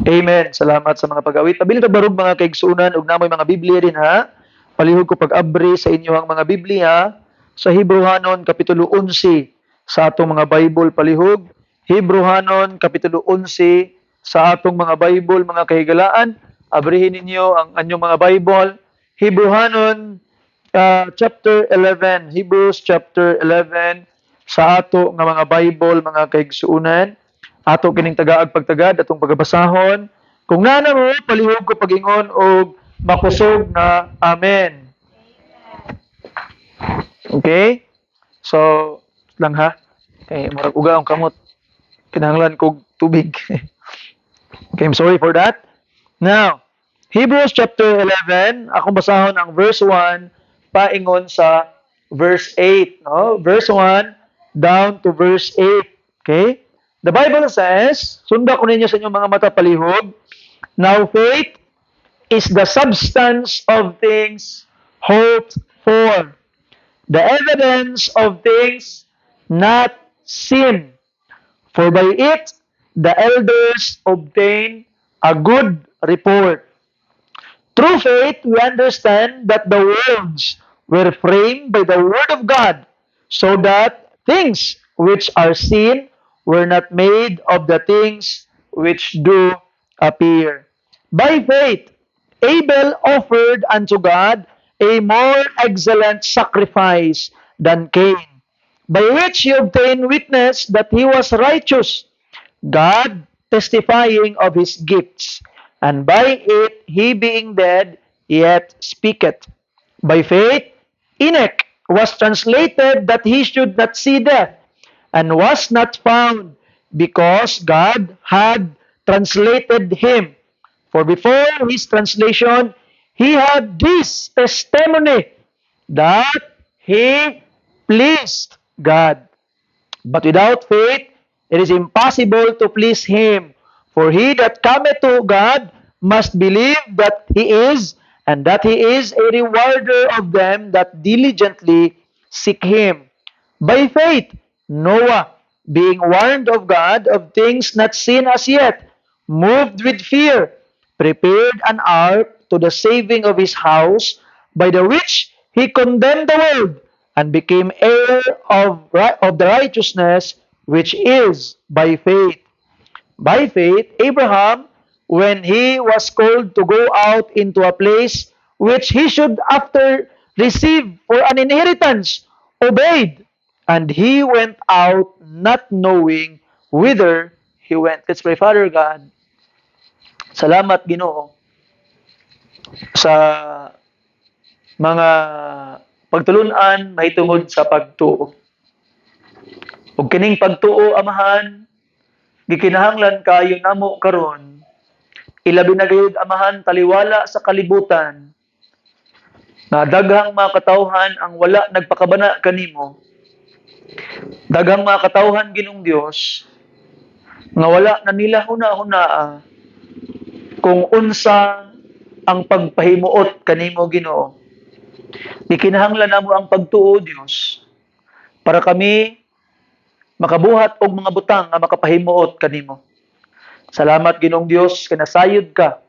Amen. Salamat sa mga pag-awit. Pabiling barog mga kaigsunan ug namoy mga Biblia din ha. Palihog ko pag-abri sa inyo ang mga Biblia sa Hebrehanon kapitulo 11 sa atong mga Bible palihog. Hebrehanon kapitulo 11 sa atong mga Bible mga kahigalaan. Abrihin ninyo ang anyong mga Bible. Hebrehanon chapter 11, Hebrews chapter 11 sa ato nga mga Bible mga kaigsuunan. Ato kining tagaag pagtagad atong pagabasahon. Kung nana mo palihog ko pagingon og makusog na amen. Okay? So lang ha. Kay murag uga ang kamot. Kinahanglan kog tubig. Okay, I'm sorry for that. Now, Hebrews chapter 11, akong basahon ang verse 1 paingon sa verse 8, no? Verse 1 down to verse 8. Okay? The Bible says, sunda ko ninyo sa inyong mga mata palihog, now faith is the substance of things hoped for, the evidence of things not seen. For by it the elders obtain a good report. Through faith, we understand that the worlds were framed by the Word of God, so that things which are seen were not made of the things which do appear. By faith, Abel offered unto God a more excellent sacrifice than Cain, by which he obtained witness that he was righteous, God testifying of his gifts, and by it he being dead yet speaketh. By faith Enoch was translated that he should not see death, and was not found, because God had translated him. For before his translation he had this testimony, that he pleased God. But without faith, it is impossible to please him. For he that cometh to God must believe that he is, and that he is a rewarder of them that diligently seek him. By faith, Noah, being warned of God of things not seen as yet, moved with fear, prepared an ark to the saving of his house, by the which he condemned the world, and became heir of the righteousness which is by faith. By faith, Abraham, when he was called to go out into a place which he should after receive for an inheritance, obeyed, and he went out not knowing whither he went. Let's pray. Father God, salamat Ginoo sa mga pagtulunan mahitungod sa pagtuo. Ug kining pagtuo amahan gikinahanglan kayo namo karon, ilabi na gayud amahan taliwala sa kalibutan na daghang mga katawhan ang wala nagpakabana kanimo. Daghang mga katawhan Ginoong Dios nga wala na nila huna-hunaa kung unsa ang pagpahimuot kanimo Ginoo. Gikinahanglan namo ang pagtuo Dios para kami makabuhat og mga butang nga makapahimuot kanimo. Salamat Ginoong Dios kanasayod ka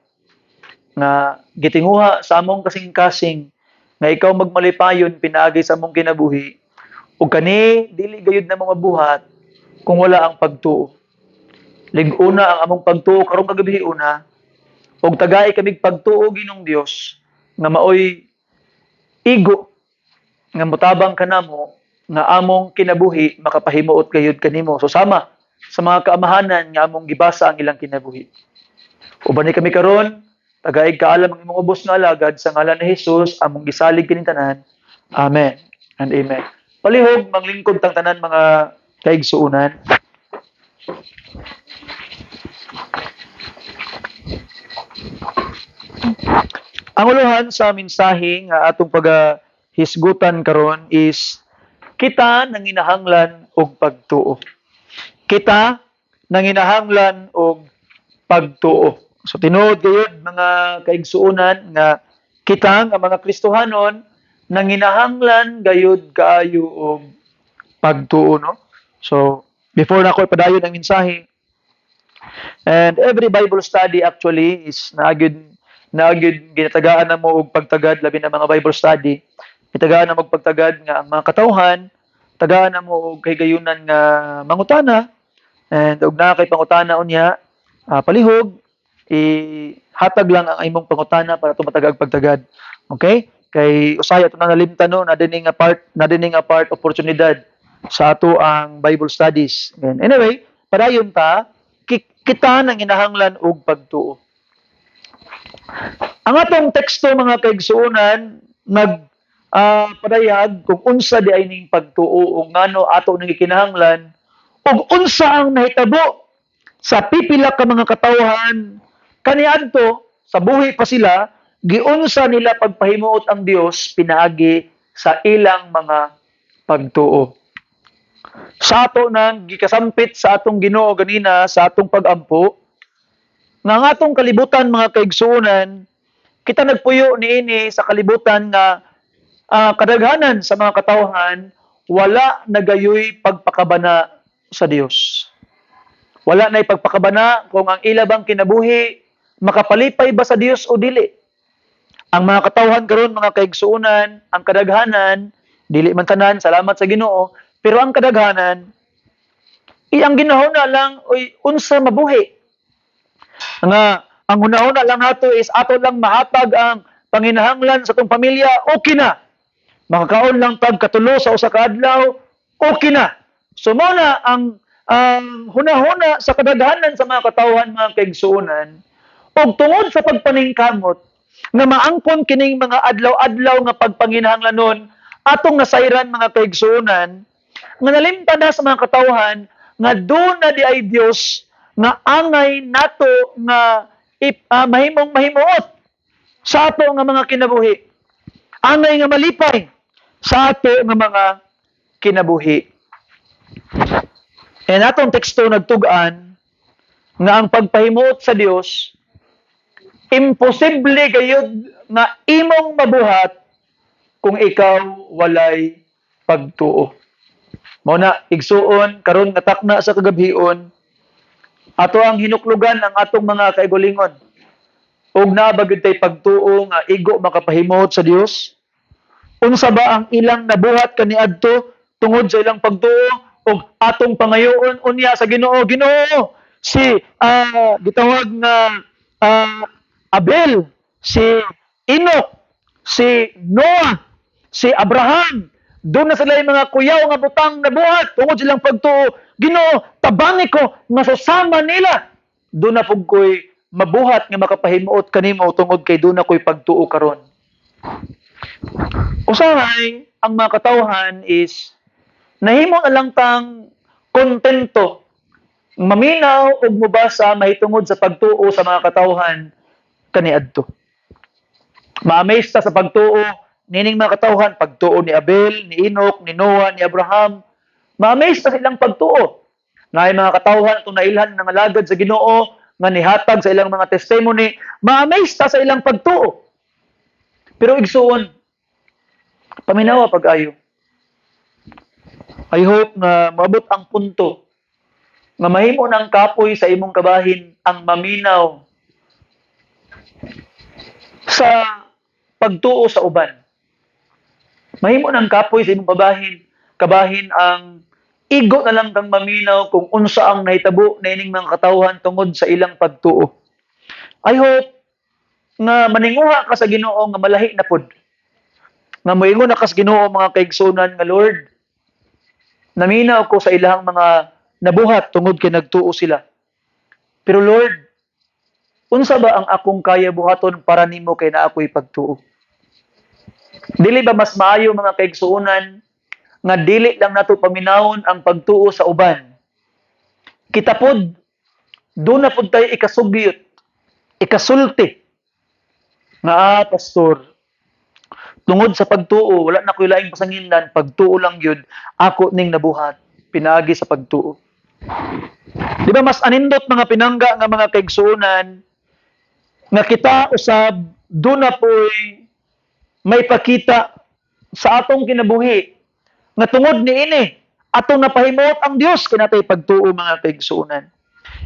nga gitinguha sa among kasing-kasing nga ikaw magmalipayon pinaagi sa among kinabuhi ug kani dili gayud na mga buhat kung wala ang pagtuo. Lig-una ang among pagtuo karong kagabi una ug tagay kami pagtuo Ginoong Dios nga maoy igo nga motabang kanamo nga among kinabuhi makapahimuot gayud kanimo. So sama sa mga kaamahanan nga among gibasa ang ilang kinabuhi. Uban ni kami karon, tagaig kaalam ang imong ubos nga alagad sa ngalan ni Hesus among gisalig kining tanan. Amen and amen. Palihog manglingkod tang tanan mga kaigsuunan. Ang uluhan sa mensahe nga atong pagahisgutan karon is kita nanginahanglan og pagtuo. Kita nanginahanglan og pagtuo. So tinuod gayud mga kaigsuonan nga kita nga mga Kristohanon nanginahanglan gayud kaayo og pagtuo no. So before na ako ipadayon ang mensahe, And every Bible study actually is naagid ginatagaan na mo og pagtagad labi na mga Bible study. Gitagaan na mo og pagtagad nga ang mga katawhan tagaan na mo og kahigayunan nga mangutana and og naa kay pangutana unya palihog hatag lang ang imong pangutana para tumatagag pagtagad. Okay? Kay usaya ito na nalimtan no na dining nga part oportunidad sa ato ang Bible studies. And anyway, padayon ta kita nang inahanglan og pagtuo. Ang atong teksto mga kaigsuonan padayag kung unsa di ay ning pagtuo o ngano ato ning ikinahanglan ug unsa ang nahitabo sa pipila ka mga katawhan kaniadto sa buhi pa sila giunsa nila pagpahimuot ang Dios pinaagi sa ilang mga pagtuo. Sa ato nang gikasampit sa atong Ginoo ganina sa atong pagampo nga ang atong kalibutan mga kaigsuonan kita nagpuyo niini sa kalibutan nga kadaghanan sa mga katawhan wala nagayoy pagpakabana sa Dios. Wala na ipagpakabana kung ang ila bang kinabuhi makapalipay ba sa Dios o dili. Ang mga katawhan karon mga kaigsuonan, ang kadaghanan dili man tanan salamat sa Ginoo, pero ang kadaghanan ang ginahuna lang oy unsa mabuhi. Nga ang hunahuna lang nato is ato lang mahatag ang panginahanglan sa tong pamilya, okay na. Makakaon lang tag katulo sa usa ka adlaw, okay na. So mao na ang hunahuna sa kadaghanan sa mga katawhan mga kaigsuonan ug tungod sa pagpaningkamot nga maangkon kining mga adlaw-adlaw nga pagpanginahanglanon atong nasayran mga kaigsuonan nga nalimtan na sa mga katawhan nga doon na di ay Dios nga angay nato nga mahimong mahimuot sa ato nga mga kinabuhi. Angay nga malipay sa ato nga mga kinabuhi. And atong teksto nagtugan nga ang pagpahimuot sa Dios imposible gayud nga imong mabuhat kung ikaw walay pagtuo. Mao na igsuon karon nga takna sa kagabhion ato ang hinuklugan ang atong mga kaigulingon. Ug naa ba gyud tay pagtuo nga igo makapahimuot sa Dios? Unsa ba ang ilang nabuhat kaniadto tungod sa ilang pagtuo ug atong pangayoon unya sa Ginoo? Ginoo si gitawag nga Abel, si Enoch, si Noah, si Abraham, doon na sila yung mga kuyaw nga butang nabuhat tungod silang pagtuo. Ginoo, tabangi ko masusama nila. Doon na pug ko'y mabuhat nga makapahimuot kanimo tungod kay doon na ko'y pagtuo karon. Usahay, ang mga katawhan is nahimo na lang tang kontento maminaw ug mubasa mahitungod sa pagtuo sa mga katawhan kaniadto. Ma-amaze ta sa pagtuo nining mga katawhan, pagtuo ni Abel, ni Enoch, ni Noah, ni Abraham. Ma-amaze ta silang pagtuo. Nga mga katawhan itong nailhan ng alagad sa Ginoo nga nihatag sa ilang mga testimony, ma-amaze ta sa ilang pagtuo. Pero igsuon, paminawa pag-ayo. I hope nga maabot ang punto nga mahimo ng kapoy sa imong kabahin ang maminaw sa pagtuo sa uban. Mahimo ng kapoy sa imong kabahin ang igo na lang kang maminaw kung unsa ang nahitabo na ining mga katawhan tungod sa ilang pagtuo. I hope nga maninguha ka sa Ginoo nga malahi na pod. Nga moingon na kas Ginoo mga kaigsunan nga Lord, naminaw ko sa ilang mga nabuhat tungod kay nagtuo sila. Pero Lord, unsa ba ang akong kaya buhaton para nimo kay na ako'y pagtuo? Dili ba mas maayo mga kaigsuonan nga dili lang nato paminawon ang pagtuo sa uban? Kita pod do na pod tayo ikasugyot, ikasulti nga pastor. Tungod sa pagtuo, wala na ko'y laing pasanginlan, pagtuo lang yun, ako ning nabuhat, pinagi sa pagtuo. Di ba mas anindot mga pinangga nga mga kaigsuonan nga kita usab do na po'y may pakita sa atong kinabuhi nga tungod niini atong napahimuot ang Dios kinatay pagtuo mga kaigsuonan.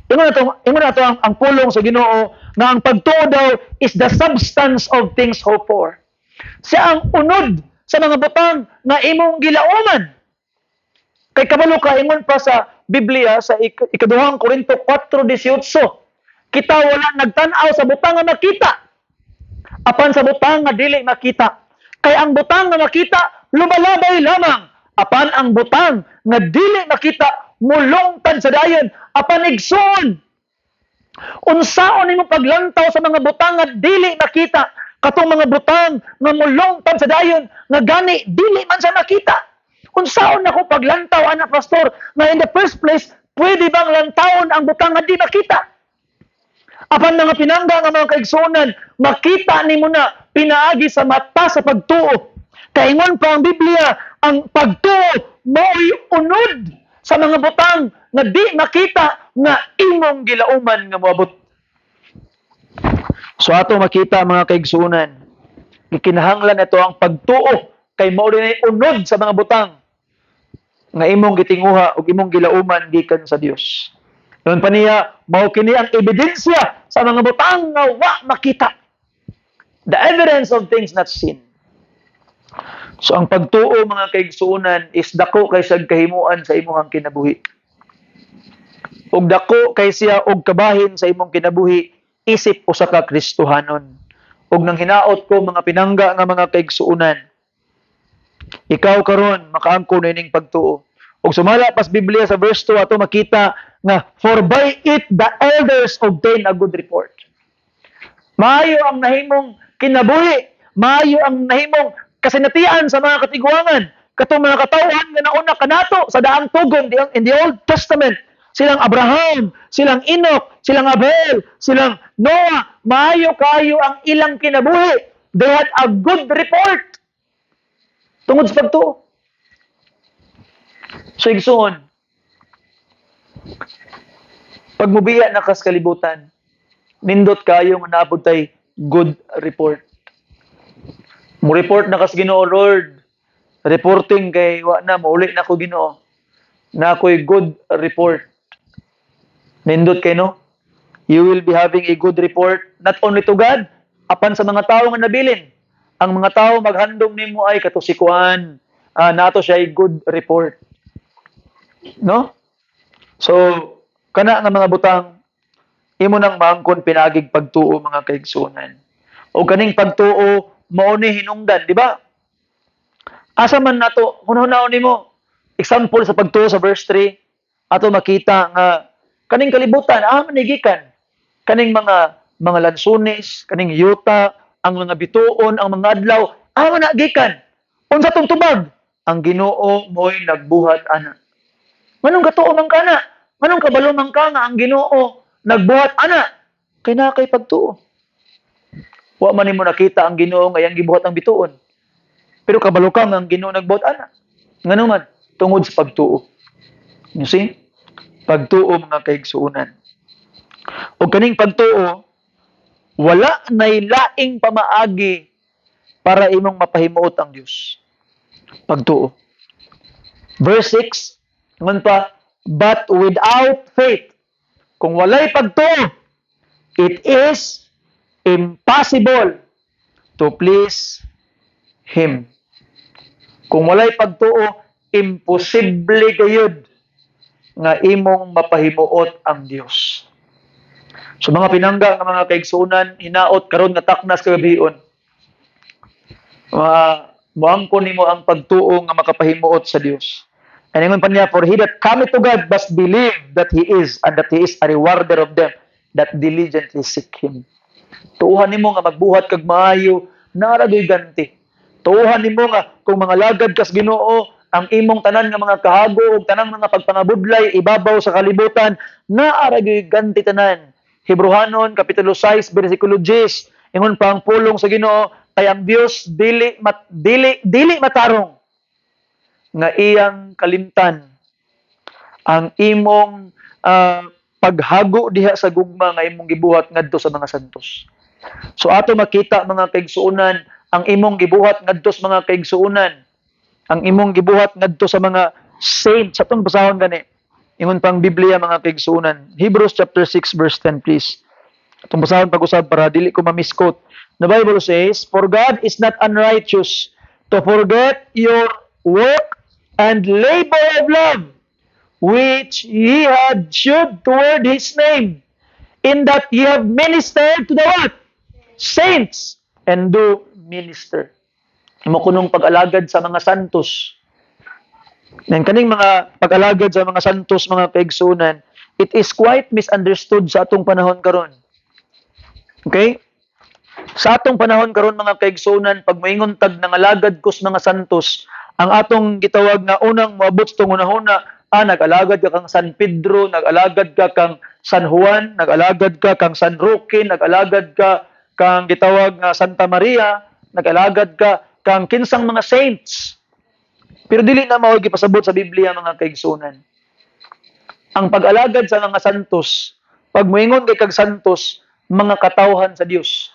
Ingon na to ang pulong sa Ginoo nga ang pagtuo daw is the substance of things hoped for. Siya ang unod sa mga butang na imong gilauman. Kay kabalo ka ingon pa sa Biblia sa ikaduhang Korinto 4:18. Kita wala nagtan-aw sa butang nga makita. Apan sa butang nga dili makita. Kay ang butang nga makita lumalabay lamang. Apan ang butang nga dili makita mulungtad sa dayon. Apan igsoon. Unsaon nimo paglantaw sa mga butang nga dili makita? Katong mga butang nga mulungtad sa dayon nga gani dili man sa makita. Unsaon ako paglantaw ana pastor nga in the first place pwede bang lantawon ang butang nga di makita? Apan mga pinangga nga mga kaigsuonan, makita nimo na pinaagi sa mata sa pagtuo. Kaingon pa ang Biblia, ang pagtuo mao'y unod sa mga butang nga di makita nga imong gilauman nga moabot. So ato makita mga kaigsuonan, gikinahanglan ito ang pagtuo kay mao dinay unod sa mga butang nga imong gitinguha ug imong gilauman gikan sa Dios. Noon pa niya, mao kini ang ebidensya sa mga butang nga wa makita. The evidence of things not seen. So ang pagtuo mga kaigsuonan is dako kay sa kahimuan sa imong kinabuhi. Ug dako kay siya og kabahin sa imong kinabuhi isip usa ka Kristohanon. Ug nang hinaot ko mga pinangga nga mga kaigsuonan, ikaw karon makaangkon ining pagtuo. Ug sumala pas Biblia sa verse 2 ato makita nga for by it the elders obtain a good report. Maayo ang nahimong kinabuhi, maayo ang nahimong kasinatian sa mga katiguangan, katong mga katawhan nga nauna kanato sa daang tugon in the Old Testament. Silang Abraham, silang Enoch, silang Abel, silang Noah, maayo kayo ang ilang kinabuhi. They had a good report tungod sa pagtuo. So igsoon, pag mubiya na kas kalibutan, nindot kayo nga naabot tay good report. Mo report na kas Ginoo Lord. Reporting kay wa na mauli na ko Ginoo. Na ako'y good report. Nindot kay no? You will be having a good report not only to God, apan sa mga tao nga nabilin. Ang mga tao maghandom nimo ay katusikuan. Nato siya ay good report. No? So, kana nga mga butang, imo nang maangkon pinagig pagtuo mga kaigsuonan. O kaning pagtuo, mao ni hinungdan, di ba? Asa man nato, hunahunahon nimo, example sa pagtuo sa verse 3, ato makita nga kaning kalibutan, manigikan. Kaning mga lansunis, kaning yuta, ang mga bituon, ang mga adlaw, managikan. Unsa tong tubag? Ang Ginoo mo'y nagbuhat ana. Manong katuo man kana? Manong kabalo man ka nga ang Ginoo nagbuhat ana? Kay na kay pagtuo. Wa man nimo nakita ang Ginoo nga iyang gibuhat ang bituon. Pero kabalo ka nga ang Ginoo nagbuhat ana. Ngano man tungod sa pagtuo. You see? Pagtuo mga kaigsuonan. O kaning pagtuo, wala nay laing pamaagi para imong mapahimuot ang Dios. Pagtuo. Verse 6, ngon pa, but without faith, kung walay pagtuo, it is impossible to please Him. Kung walay pagtuo, imposible gayud nga imong mapahimuot ang Dios. So mga pinangga nga mga kaigsuonan, hinaot karon nga taknas kagabion. Moangkon nimo ang pagtuo nga makapahimuot sa Dios. And ingon pa niya, for he that cometh to God must believe that He is, and that He is a rewarder of them that diligently seek Him. Tuuhan nimo nga magbuhat kag maayo, naragoy ganti. Tuuhan nimo nga kung mga lagad kas Ginoo, ang imong tanan nga mga kahago ug tanang mga pagpangabudlay ibabaw sa kalibutan, naaragoy ganti tanan. Hebrehanon kapitulo 6 bersikulo 10, ingon pa ang pulong sa Ginoo, kay ang Dios dili matarong nga iyang kalimtan ang imong paghago diha sa gugma nga imong gibuhat ngadto sa mga santos. So ato makita mga kaigsuonan, ang imong gibuhat ngadto sa mga kaigsuonan, ang imong gibuhat ngadto sa mga saints, atong basahon gani. Ingon pang Biblia mga kaigsuonan. Hebrews chapter 6 verse 10 please. Itong basahon pag-usab para dili ko ma-misquote. The Bible says, "For God is not unrighteous to forget your work and labor of love, which ye had shewed toward His name, in that ye have ministered to the what? Saints, and do minister." Imo kunong pag-alagad sa mga santos. Yan kaning mga pag-alagad sa mga santos, mga kaigsuonan, it is quite misunderstood sa atong panahon karon. Okay? Sa atong panahon karon mga kaigsuonan, pag moingon tag nangalagad kus mga santos, ang atong gitawag na unang moabot tong unahuna, nag-alagad ka kang San Pedro, nag-alagad ka kang San Juan, nag-alagad ka kang San Roque, nag-alagad ka kang gitawag na Santa Maria, nag-alagad ka kang kinsang mga saints. Pero dili na mao gipasabot sa Biblia mga kaigsuonan. Ang pag-alagad sa mga santos, pag moingon kay kag santos, mga katawhan sa Dios,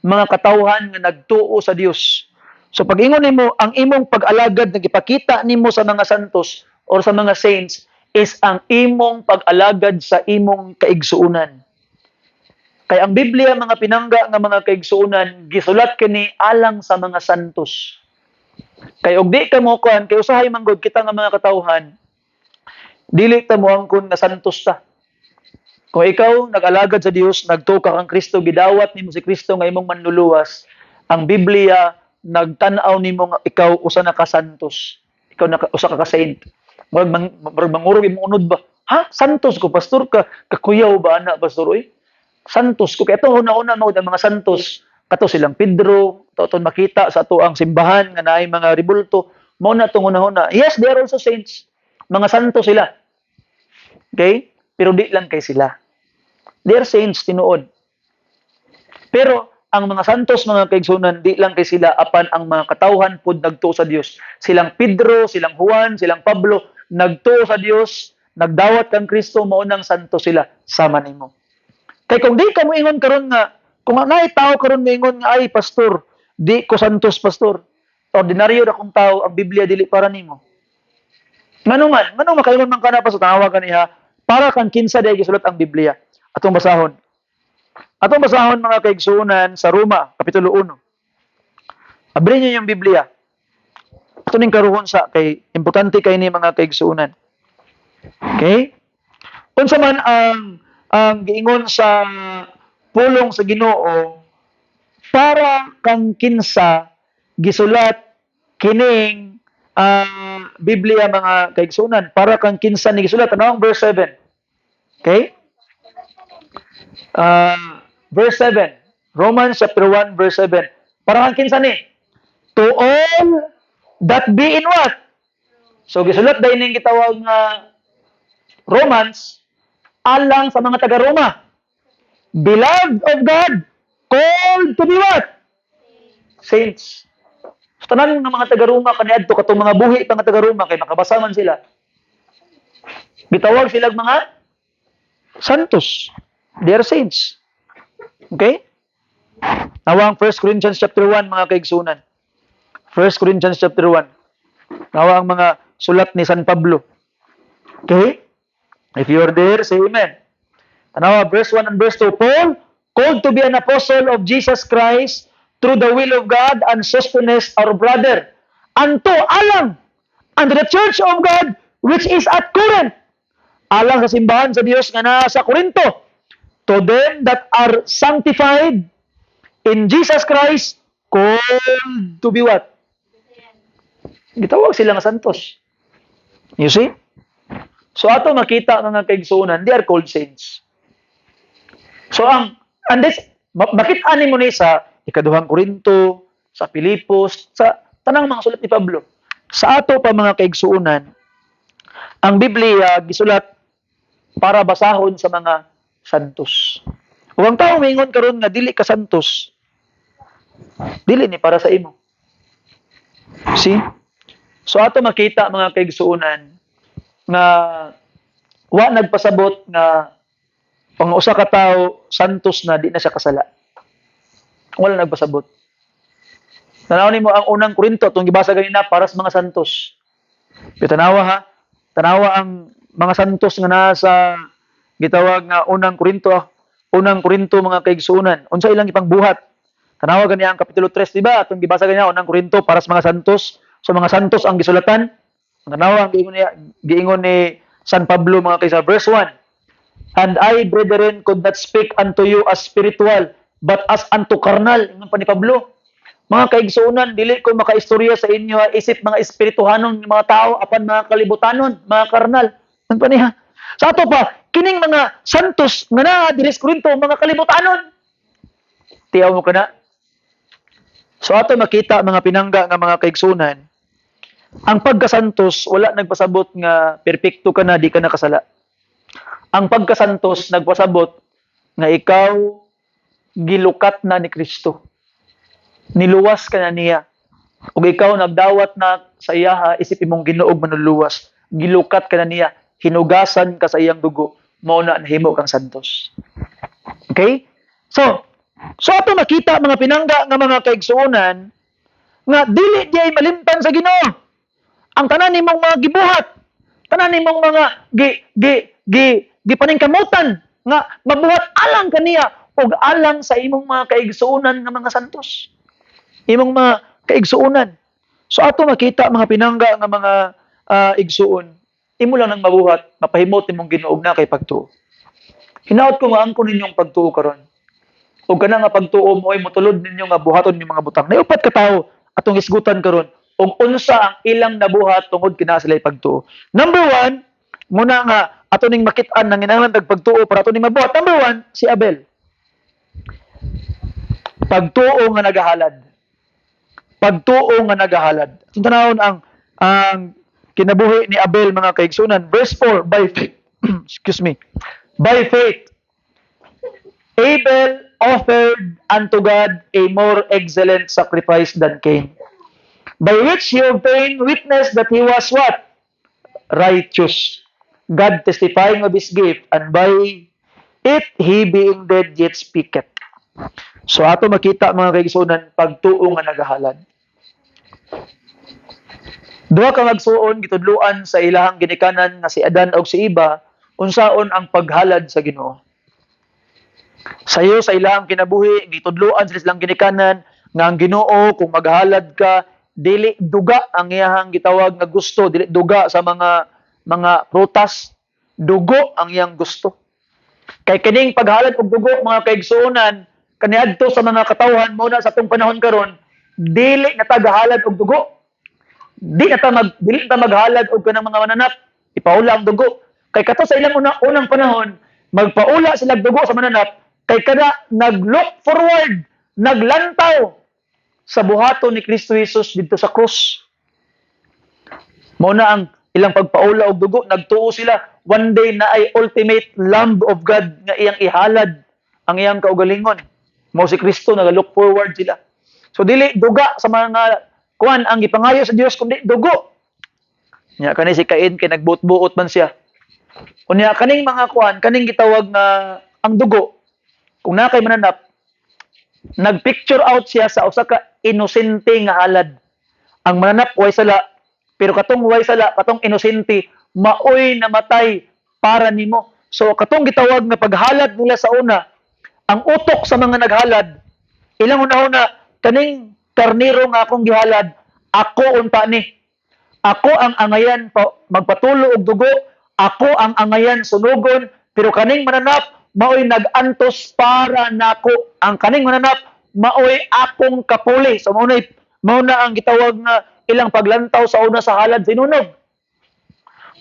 mga katawhan nga nagtuo sa Dios. So pag ingon nimo ang imong pag-alagad nga gipakita nimo sa mga santos or sa mga saints is ang imong pag-alagad sa imong kaigsuonan. Kay ang Biblia mga pinangga nga mga kaigsuonan gisulat kini alang sa mga santos. Kay og di ka mo kuan kay usahay manggod kita nga mga katawhan, dili ta mo angkon nga santos ta. Kung ikaw nag-alagad sa Dios, nagtuo ka kang Kristo, gidawat nimo si Kristo nga imong manluluwas, ang Biblia nagtan-aw nimo nga ikaw usa na ka santos. Ikaw usa ka saint. Murag mangurog imong unod ba? Ha? Santos ko pastor ka kakuyaw ba ana pastor oy? Santos ko kay ato una-una mao ang mga santos kato silang Pedro, aton makita sa ato ang simbahan nga naay mga rebulto, mao na tong una-una. Yes, they are also saints. Mga santos sila. Okay? Pero di lang kay sila. They are saints tinuod. Pero ang mga santos mga kaigsuonan di lang kay sila apan ang mga katawhan pud nagtuo sa Dios. Silang Pedro, silang Juan, silang Pablo nagtuo sa Dios, nagdawat kang Kristo mao nang santo sila sama nimo. Kay kung di ka mo ingon karon nga kung naay tao karon moingon nga ay pastor, di ko santos pastor. Ordinaryo ra kong tao, ang Biblia dili para nimo. Ngano makaingon man kana pa sa tanawa kaniha para kang kinsa day gisulat ang Biblia. Atong basahon. Atong basahon mga kaigsuonan sa Roma kapitulo 1. Abri niyo yung Biblia. Ato ning karuhon sa kay importante kay ni mga kaigsuonan. Okay? Unsa man ang giingon sa pulong sa Ginoo para kang kinsa gisulat kining Biblia mga kaigsuonan, para kang kinsa ni gisulat ano ang verse 7. Okay? Verse 7. Romans chapter 1 verse 7. Para kang kinsa ni? To all that be in what? So gisulat dahil ning gitawag nga Romans alang sa mga taga-Roma. Beloved of God, called to be what? Saints. So tanan nga mga taga-Roma kaniadto katong mga buhi pa nga taga-Roma kay makabasa man sila. Gitawag sila mga santos. They are saints. Okay? Nawang 1 Corinthians chapter 1 mga kaigsuonan. 1 Corinthians chapter 1. Nawa ang mga sulat ni San Pablo. Okay? If you are there, say amen. Tanawa, verse 1 and verse 2. Paul, called to be an apostle of Jesus Christ through the will of God, and Sosthenes, our brother, unto alang, unto the church of God, which is at Corinth, alang sa simbahan sa Dios nga nasa Corinto, to them that are sanctified in Jesus Christ, called to be what? Gitawag sila nga santos. You see? So ato makita mga kaigsuonan, they are called saints. So and this, makita nimo ni sa ikaduhang Korinto, sa Pilipos, sa tanang mga sulat ni Pablo. Sa ato pa mga kaigsuonan, ang Biblia gisulat para basahon sa mga santos. Kung ang tao mingon karon nga dili ka santos, dili ni para sa imo. See? So ato makita mga kaigsuonan nga wa nagpasabot nga pang usa ka tawo santos na di na siya kasala. Wala nagpasabot. Tanaw nimo ang unang Korinto tong gibasa ganina para sa mga santos. Pero tanawa ha, tanawa ang mga santos nga nasa gitawag nga unang Korinto mga kaigsuonan. Unsa ilang ipangbuhat? Tanawa gani ang kapitulo 3, di ba? Atong gibasa gani unang Korinto para sa mga santos. So mga santos ang gisulatan. Tanawa ang giingon ni San Pablo mga kaysa verse 1. And I, brethren, could not speak unto you as spiritual, but as unto carnal. Ingon pa ni Pablo. Mga kaigsuonan, dili ko makaistorya sa inyo isip mga espirituhanon mga tao apan mga kalibutanon, mga karnal. Ano pa niya? Sa ato pa, kining mga santos nga na diri sa Korinto, mga kalibutanon. Tiyaw mo ka na. So ato makita mga pinangga nga mga kaigsuonan, ang pagkasantos wala nagpasabot nga perpekto ka na, di ka nakasala. Ang pagkasantos nagpasabot nga ikaw gilukat na ni Kristo. Niluwas ka na niya. Ug ikaw nagdawat na sa iya, isip imong Ginuog manuluwas. Gilukat ka na niya. Hinugasan ka sa iyang dugo. Mao na nahimo kang santos. Okay? So ato makita mga pinangga nga mga kaigsuonan nga dili di ay malimtan sa Ginoo. Ang tanan nimong mga gibuhat, tanan nimong mga gipaningkamutan nga mabuhat alang kaniya ug alang sa imong mga kaigsuonan nga mga santos. Imong mga kaigsuonan. So ato makita mga pinangga nga mga igsuon, imo lang nang mabuhat, mapahimot nimong Ginuog na kay pagtuo. Hinaot ko nga angkon ninyong pagtuo karon. Ug kana nga pagtuo mo ay motulod ninyo nga buhaton ni mga butang. Naiupat ka tawo atong isgutan karon ug unsa ang ilang nabuhat tungod kina sila pagtuo. Number 1, muna nga ato ning makit-an nang kinahanglan tag pagtuo para ato ning mabuhat. Number 1, si Abel. Pagtuo nga nagahalad. Pagtuo nga nagahalad. Kung tanawon ang kinabuhi ni Abel mga kaigsunan, verse 4, by faith. Excuse me. By faith, Abel offered unto God a more excellent sacrifice than Cain, by which he obtained witness that he was what? Righteous. God testifying of his gift, and by it he being dead yet speaketh. So ato makita mga kaigsunan, pagtuo nga nagahalad. Duha ka magsuon gitudloan sa ilahang ginikanan nga si Adan ug si Eva, unsaon ang paghalad sa Ginoo. Sayo sa ilahang kinabuhi gitudloan sa ilang ginikanan nga ang Ginoo kung maghalad ka, dili duga ang iyang gitawag nga gusto, dili duga sa mga prutas, dugo ang iyang gusto. Kay kining paghalad og dugo mga kaigsuonan kaniadto sa mga katawhan mo na sa atong panahon karon, dili na tagahalad og dugo. Dili na maghalad og kanang mga mananap, ipaula ang dugo. Kay kato sa ilang unang panahon, magpaula sila og dugo sa mananap kay kada nag-look forward, naglantaw sa buhaton ni Kristo Jesus dito sa krus. Mao na ang ilang pagpaula og dugo, nagtuo sila one day na ay ultimate Lamb of God nga iyang ihalad ang iyang kaugalingon. Mao si Kristo, nag-look forward sila. So dili duga sa mga kuan ang gipangayo sa Dios kundi dugo. Nya kani si Cain kay nagbuot-buot man siya. Unya kaning mga kuan, kaning gitawag nga ang dugo, kung na kay mananap, nagpicture out siya sa usa ka inosente nga halad. Ang mananap way sala, pero katong way sala, katong inosente, maoy namatay para nimo. So katong gitawag nga paghalad nila sa una, ang utok sa mga naghalad, ilang una-una, kaning karnero nga akong gihalad, ako unta ni. Ako ang angayan magpatulo og dugo, ako ang angayan sunugon, pero kaning mananap maoy nag-antos para nako. Ang kaning mananap maoy akong kapuli. So mao na ang gitawag nga ilang paglantaw sa una sa halad sinunog.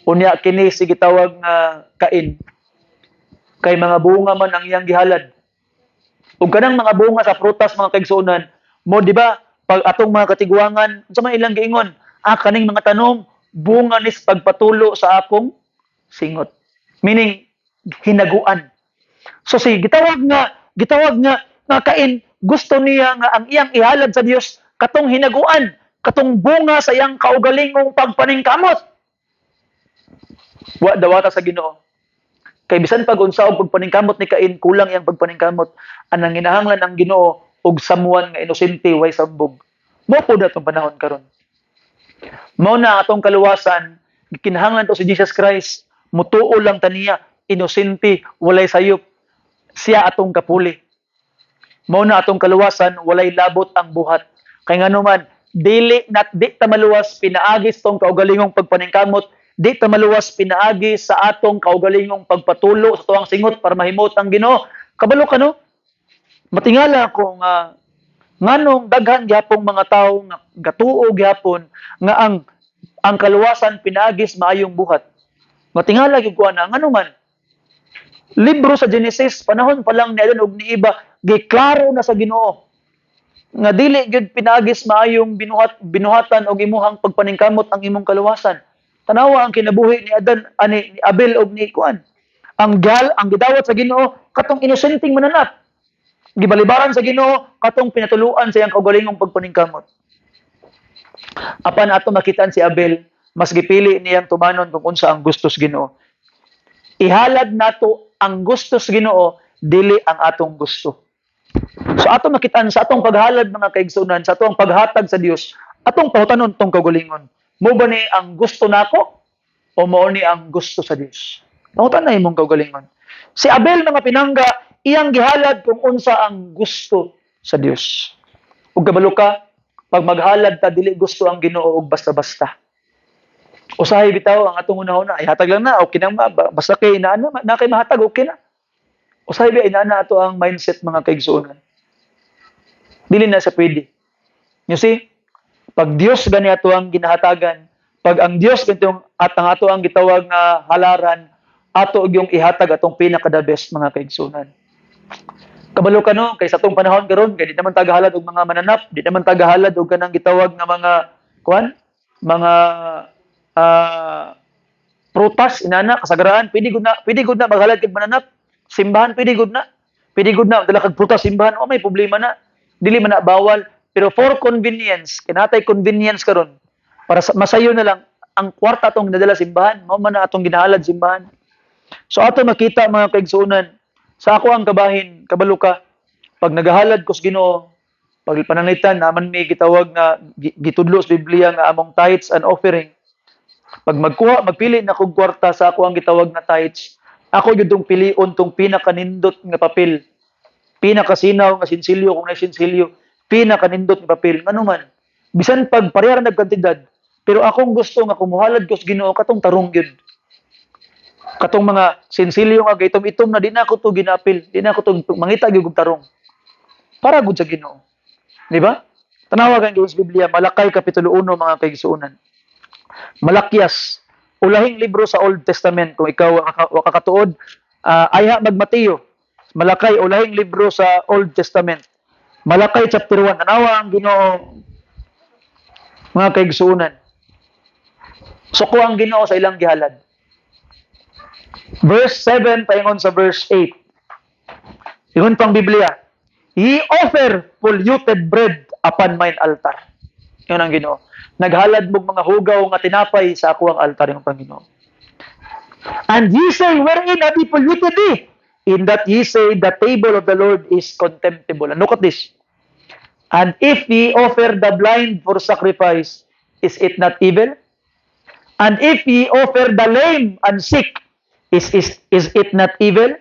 Unya kini si gitawag nga Cain. Kay mga bunga man ang iyang gihalad. Ug kanang mga bunga sa prutas mga kaigsuonan, mo di ba pag atong mga katigwangan, unsa man ilang giingon, kaning mga tanom bunga nis pagpatulo sa akong singot. Meaning hinaguan. So si gitawag nga Cain, gusto niya nga ang iyang ihalad sa Dios katong hinaguan, katong bunga sa iyang kaugalingong pagpaningkamot. Wa dawata sa Ginoo. Kay bisan pag unsa og pagpaningkamot ni Cain, kulang iyang pagpaningkamot. Anang ginahanglan ang Ginoo og samuan nga inosente way sambog. Mao pod atong panahon karon. Mao na atong kaluwasan, kinahanglan to si Jesus Christ mutuo lang taniya, inosente, walay sayop, siya atong kapuli. Mao na atong kaluwasan, walay labot ang buhat. Kay ngano man, di ta maluwas pinaagis tong kaugalingong pagpaningkamot, di ta maluwas pinaagi sa atong kaugalingong pagpatulo sa tuwang singot para mahimot ang Ginoo. Kabalo ka no? Matingala ko nga nganong daghan gyapong mga tawo nga gatuo gyapon nga ang kaluwasan pinaagis maayong buhat. Matingala gyud ko ana ngano man libro sa Genesis panahon pa lang ni Adan ug ni Eva giklaro na sa Ginoo nga dili gyud pinagis maayong binuhatan og imuhang pagpaningkamot ang imong kaluwasan. Tanawa ang kinabuhi ni Adan ani ni Abel og ni Kuan. Ang gidawat sa Ginoo katong inosenteng mananap. Gibalibaran sa Ginoo katong pinatuluan sa iyang kaugalingong pagpaningkamot. Apan ato makitaan si Abel, mas gipili niyang tumanon kung unsa ang gustos Ginoo. Ihalad nato ang gustos Ginoo dili ang atong gusto. So ato makitaan sa atong paghalad mga kaigsunan, sa atong paghatag sa Dios, atong pahutanon tong kaugalingon. Mo ba ni ang gusto nako o mao ni ang gusto sa Dios? Pahutan na imong kaugalingon. Si Abel mga pinangga, iyang gihalad kung unsa ang gusto sa Dios. Ug kabalo ka, pag maghalad ta dili gusto ang Ginoo og basta-basta. Usahay bitaw ang atong una-una ay hatag lang na okay na basta kay na kay mahatag okay na. Usahay ba inana ato ang mindset mga kaigsuonan. Dili na sa pwede. You see, pag Dios gani ato ang ginahatagan, pag ang Dios ganitong at ang ato ang gitawag nga halaran, ato og yung ihatag atong pinaka the best mga kaigsuonan. Kabalo ka no, kay sa atong panahon karon kay di naman tagahalad og mga mananap, di naman tagahalad og kanang gitawag nga mga kuan, mga prutas inana kasagaraan, pwede gud na maghalad kag mananap. Simbahan pwede gud na. Pwede gud na dala kag prutas simbahan, o may problema na. Dili man na bawal, pero for convenience, kinatay convenience karon para masayo na lang ang kwarta atong nadala simbahan, mao man na atong ginahalad simbahan. So ato makita mga kaigsuonan, sa ako ang kabahin, kabalo ka, pag nagahalad ko sa Ginoo, pag pananglitan naman may gitawag nga gitudlo sa Biblia nga among tithes and offering. Pag magpili na kog kwarta sa ako ang gitawag nga tithes, ako gyud tong pilion tong pinakanindot nga papel. Pinakasinaw nga sinsilyo kung na sinsilyo, pinakanindot nga papel. Ngano man, bisan pag parehara nagkantidad, pero akong gusto nga kumuhalad ko sa Ginoo katong tarong gyud. Katong mga sinsilyo nga gaytom-itom na di na ako to ginapil, di na ako to mangita gyud og tarong. Para gud sa Ginoo. Di ba? Tanawagan gyud sa Biblia, Malakay kapitulo 1 mga kaigsuonan. Malakyas, ulahing libro sa Old Testament kung ikaw wakakatuod, ayha magmateo. Malakay ulahing libro sa Old Testament. Malakay chapter 1, tanawa ang Ginoo mga kaigsuonan. Suko ang Ginoo sa ilang gihalad. Verse 7 paingon sa verse 8. Ingon pang Biblia, He offer polluted bread upon mine altar. Yun ang Ginoo. Naghalad mong mga hugaw nga tinapay sa ako ang altar ng Panginoon. And ye say, wherein have ye polluted thee? In that ye say, the table of the Lord is contemptible. And look at this. And if ye offer the blind for sacrifice, is it not evil? And if ye offer the lame and sick, is it not evil?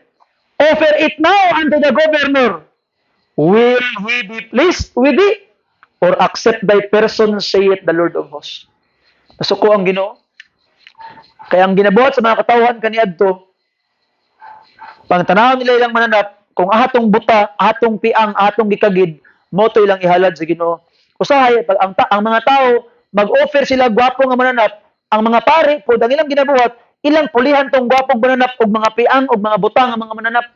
Offer it now unto the governor. Will he be pleased with thee? Or accept thy person, saith the Lord of hosts. Nasuko ang Ginoo. Kaya ang ginabuhat sa mga katawhan kaniadto, pang tanaw nila ilang mananap, kung ahatong buta, ahatong piang, ahatong gikagid, moto ilang ihalad sa Ginoo. Usahay, pag ang mga tao, mag-offer sila gwapo nga mananap, ang mga pare, po, ang ilang ginabuhat, ilang pulihan tong gwapong mananap, og mga piang, og mga butang nga mga mananap.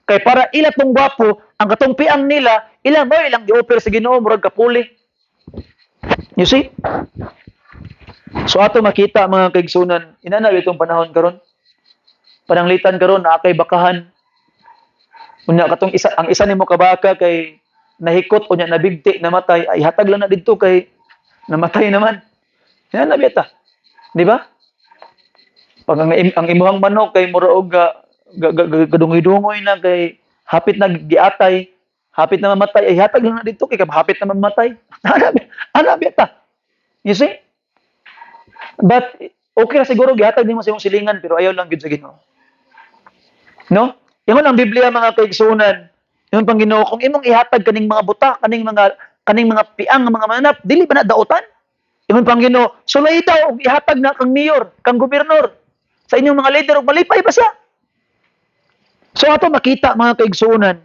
Kay para ila tong gwapo, ang katong piang nila, ilang gi-offer sa Ginoo murag kapuli. You see? So ato makita mga kaigsunan, inana itong panahon karon. Pananglitan karon na kay bakahan. Unya katong ang isa nimo kabaka kay nahikot unya nabigti namatay, ay hatag lang na didto kay namatay naman. Inana bita. Di ba? Pag ang imuhang manok kay mura og gadungoy-dungoy na kay hapit na giatay, hapit na mamatay, ay hatag lang na dito kay hapit na mamatay. Ana bita. You see? But Okay ra siguro gihatag nimo sa imong silingan pero ayaw lang gyud sa Ginoo. No? Ingon ang Biblia mga kaigsunan, ingon pang Ginoo kung imong ihatag kaning mga buta, kaning mga piang nga mga mananap, dili ba na daotan? Ingon pang Ginoo, sulay daw og ihatag na kang mayor, kang gobernador sa inyong mga leader ug malipay ba siya? So ato makita mga kaigsunan,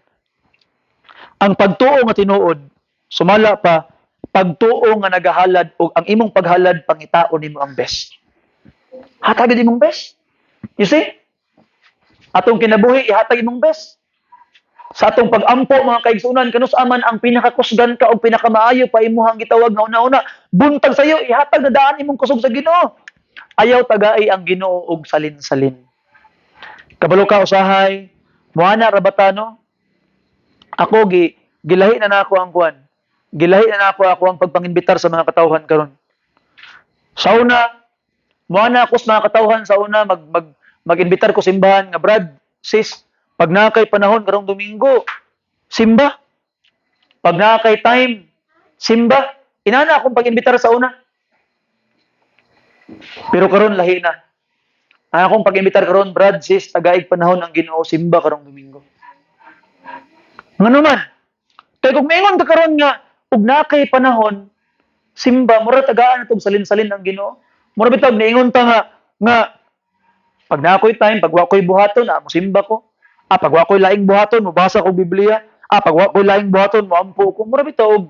ang pagtuo nga tinuod, sumala pa pagtuo nga nagahalad ug ang imong paghalad pangitaon nimo ang best. Hatag imong best. You see? Atong kinabuhi ihatag imong best. Sa atong pag-ampo mga kaigsunan kanus aman ang pinakakusgan ka o pinakamaayo pa imuhang gitawag nga una-una buntag sayo ihatag na daan imong kusog sa Ginoo. Ayaw tagay ang Ginoo og salin-salin. Kabalo ka usahay, muana ra bata no? Ako gilahi na nako ang kuan. Gilahi na nako ako ang pagpangimbitar sa mga katawhan karon. Sa una, muana ako sa mga katawhan sa una mag-imbitar ko simbahan nga Brad, sis, pag nakay panahon karong Domingo, simba. Pag nakay time, simba. Inana akong pag-imbitar sa una. Pero karon lahi na. Ang akong pag-imbitar karon Brad, sis, tagaig panahon ang Ginoo simba karong Domingo. Ngano man? Kay kung maingon ka karon nga ug nakay panahon, simba mura tagaan atong salin-salin ang Ginoo. Mura bitaw niingon ta nga pag nakoy time, pag wa ko'y buhaton, mo simba ko. Pag wa ko'y laing buhaton, mabasa ko Biblia. Pag wa ko'y laing buhaton, moampo ko. Mura bitaw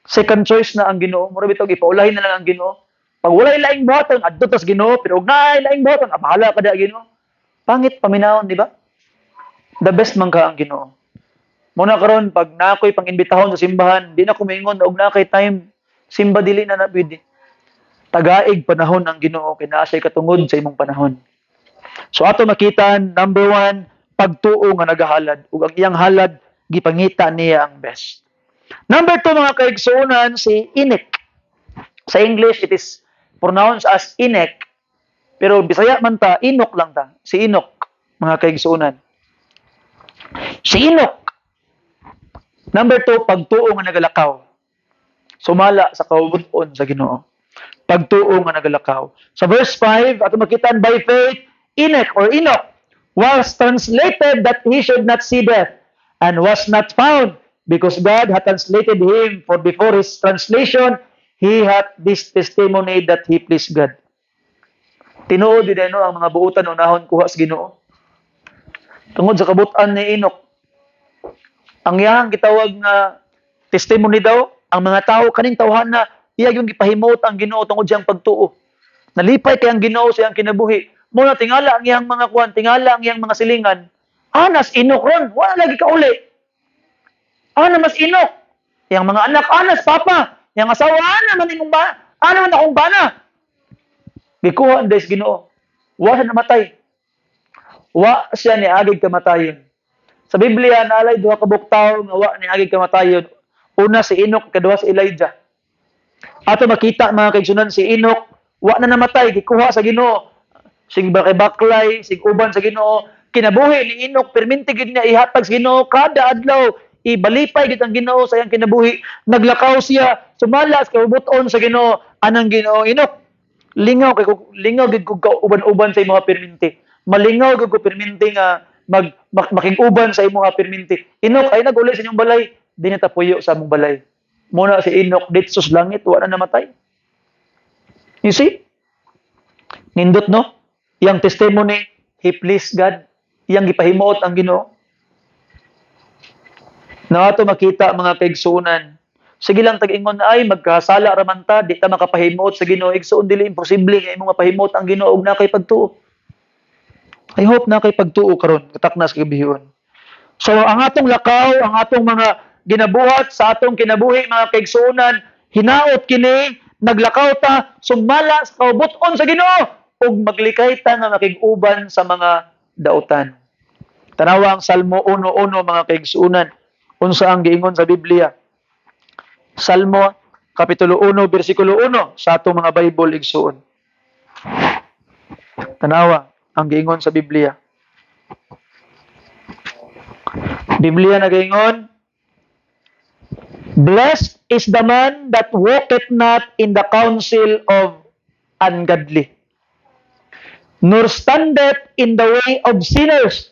second choice na ang Ginoo. Mura bitaw ipaulahin na lang ang Ginoo. Pag walay laing buhaton, adto tas Ginoo, pero ug naay laing buhaton, bahala ka da Ginoo. Pangit paminawon, di ba? The best man ka ang Ginoo. Muna karon pag nakoy pangimbitahon sa simbahan, di na ko maingon og nakay time, simba dili na pwede. Tagaig panahon ang Ginoo kay naa siya katungod sa imong panahon. So ato makita, number 1, pagtuo nga nagahalad ug ang iyang halad gipangita niya ang best. Number 2 mga kaigsuonan, si Enoch. Sa English it is pronounced as Enoch. Pero Bisaya man ta, Enoch lang ta. Si Enoch mga kaigsuonan. Si Enoch. Number 2, pagtuo nga nagalakaw. Sumala sa kaubuton sa Ginoo. Pagtuo nga nagalakaw. Sa verse 5, ato makita by faith Enoch was translated that he should not see death, and was not found, because God had translated him, for before his translation, he had this testimony that he pleased God. Tinuod din ang mga buutan unahon kuha sa Ginoo. Tungod sa kabutan ni Enoch, ang iyang gitawag nga testimony daw, ang mga tao kaning tawhana iya yung gipahimot ang Ginoo tungod siyang pagtuo. Nalipay kay ang Ginoo sa iyang kinabuhi. Muna tingala ang iyang mga kuan, tingala ang iyang mga silingan. Anas Enoch ron, wala lagi kauli. Ana mas Enoch. Yang mga anak, anas papa. Yang asawa, ana man imong ba? Ana man akong bana. Gikuha ang des Ginoo. Wa siya namatay. Wa siya ni agig kamatayon. Sa Biblia naalay duha ka buktaw nga wa ni agig kamatayon. Una si Enoch, kadua si Elijah. Ato makita mga kaigsunan si Enoch, wa na namatay, gikuha sa Ginoo. Sig baklay, sig uban sa Ginoo. Kinabuhi ni Enoch, perminti gid niya ihatag sa Ginoo kada adlaw. Ibalipay gid ang Ginoo sa iyang kinabuhi. Naglakaw siya, sumala sa kaubuton sa Ginoo. Anang Ginoo Enoch? Lingaw gid kog uban-uban sa imong perminti. Malingaw gid ko perminti nga makig-uban sa imong perminti. Enoch ay naguli sa inyong balay, di na tapuyo sa among balay. Muna si Enoch dito sa langit, wa na namatay. You see? Nindot no? Yang testimony, he pleased God. Yang gipahimuot ang Ginoo. Na ato makita mga kaigsuonan. Sige lang tag-ingon ay magkasala ra man ta, di ta makapahimuot sa Ginoo. Igsuon dili imposible nga imong mapahimuot ang Ginoo og nakay pagtuo. I hope na kay pagtuo karon kataknas kay bihon. So ang atong lakaw, ang atong mga ginabuhat sa atong kinabuhi mga kaigsuonan, hinaot kini, naglakaw ta, sumala sa kaubuton sa Ginoo ug maglikay ta nga makig-uban sa mga dautan. Tanawa ang Salmo 1:1 mga kaigsuonan. Unsa ang giingon sa Biblia? Salmo kapitulo 1 bersikulo 1 sa atong mga Bible igsuon. Tanawa ang giingon sa Biblia. Biblia nagaingon, blessed is the man that walketh not in the counsel of ungodly, nor standeth in the way of sinners,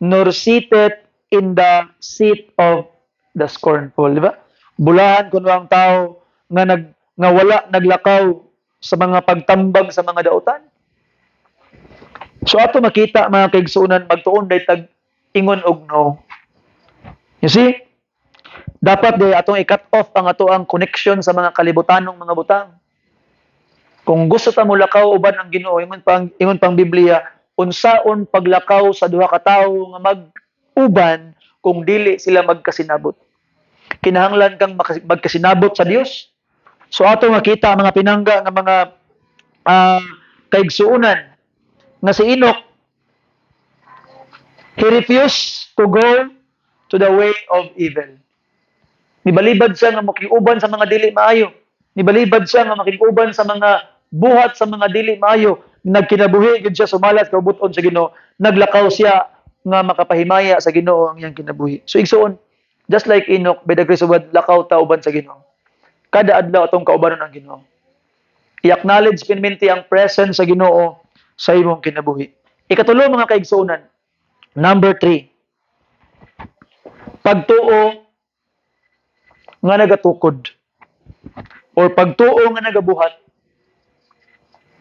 nor seated in the seat of the scornful. Di ba? Bulahan kuno ang tao nga wala naglakaw sa mga pagtambag sa mga dautan. So ato makita mga kaigsunan magtuon day tag ingon og no. You see? Dapat day atong i-cut off ang ato ang connection sa mga kalibutanong mga butang. Kung gusto ta mo lakaw uban ang Ginoo, ingon pang Biblia, unsaon paglakaw sa duha ka tawo nga mag-uban kung dili sila magkasinabot. Kinahanglan kang magkasinabot sa Dios. So ato makita mga pinangga nga mga kaigsuunan nga si Enoch, he refused to go to the way of evil. Nibalibad siya nga makiuban sa mga dili maayo. Nibalibad siya nga makiuban sa mga buhat sa mga dili maayo. Nagkinabuhi gid siya sumalat kaubuton sa Ginoo. Naglakaw siya nga makapahimaya sa Ginoo ang iyang kinabuhi. So igsuon, just like Enoch, by the grace of God, lakaw ta uban sa Ginoo. Kada adlaw atong kaubanon ang Ginoo. I-acknowledge pinminti ang presence sa Ginoo sa imong kinabuhi. Ikatulo mga kaigsuonan. Number 3. Pagtuo nga nagatukod or pagtuo nga nagabuhat.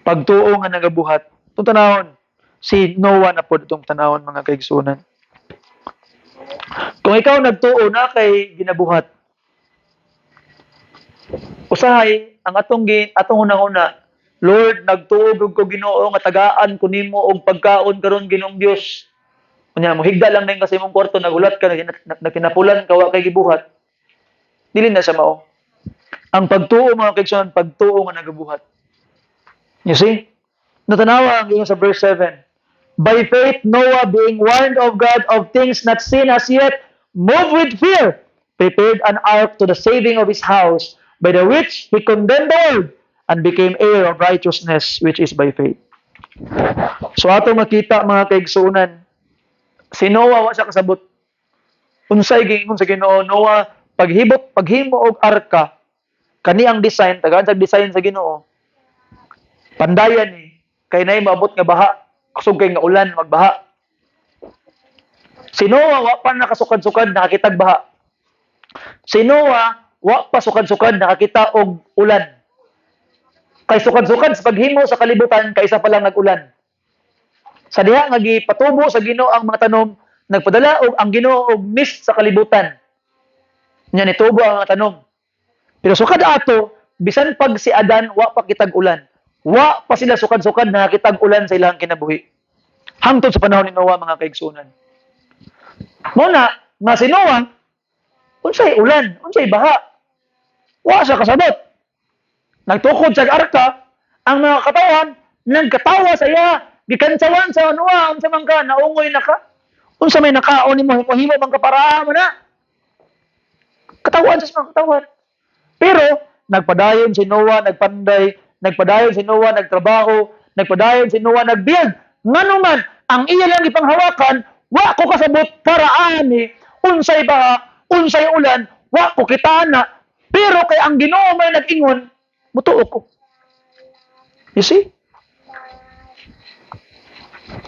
Pagtuo nga nagabuhat. Itong tanawon, si Noah na po itong tanawon mga kaigsuonan. Kung ikaw nagtuo na kay ginabuhat, usahay ang atong unang-una, Lord, nagtuo ko Ginoo nga tagaan ko nimo og pagkaon karon Ginoong Dios. Kunya mo higda lang ning kasi imong kwarto nagulat ka nakinapulan ka wa kay gibuhat. Dili na siya mao. Ang pagtuo mga kaigsuonan, pagtuo nga nagabuhat. You see? Natanawa ang ingon sa verse 7. By faith, Noah, being warned of God of things not seen as yet, moved with fear, prepared an ark to the saving of his house, by the which he condemned the world, and became heir of righteousness, which is by faith. So ato makita mga kaigsuonan, si Noah wa siya kasabot. Unsay giingon sa Ginoo, Noah, paghimo og arka, kani ang design, tagaan sa design sa Ginoo. Pandayan ni, kay nay maabot nga baha, kusog kay nga ulan magbaha. Si Noah wa pa nakasukad-sukad nakakitag baha. Si Noah wa pa sukad-sukad nakakita og ulan. Kay sukad-sukad sa paghimo sa kalibutan kaysa pa lang nag-ulan. Sa diha nga gipatubo sa Ginoo ang mga tanom, nagpadala og ang Ginoo og mist sa kalibutan. Nya nitubo ang mga tanom. Pero sukad ato, bisan pag si Adan wa pa kitag ulan. Wa pa sila sukad-sukad nakakitag ulan sa ilang kinabuhi. Hangtod sa panahon ni Noah mga kaigsuonan. Muna, nga si Noah, unsay ulan, unsay baha. Wa siya kasabot. Nagtukod sa arka, ang mga katawan, nagkatawa sa iya, gikantsawan sa Noah, unsa man ka, naungoy na ka. Unsa may nakaon nimo, himo bang kapara mo na. Katawan sa mga katawan. Pero, nagpadayon si Noah, nagpanday, nagpadayon si Noah, nagtrabaho, nagpadayon si Noah, nagbiyan. Ngano man, ang iya lang ipanghawakan, wa ko kasabot para ani, unsay baha, unsay ulan, wa ko kitana. Pero kay ang Ginoo may nag-ingon, mutuo ko. You see?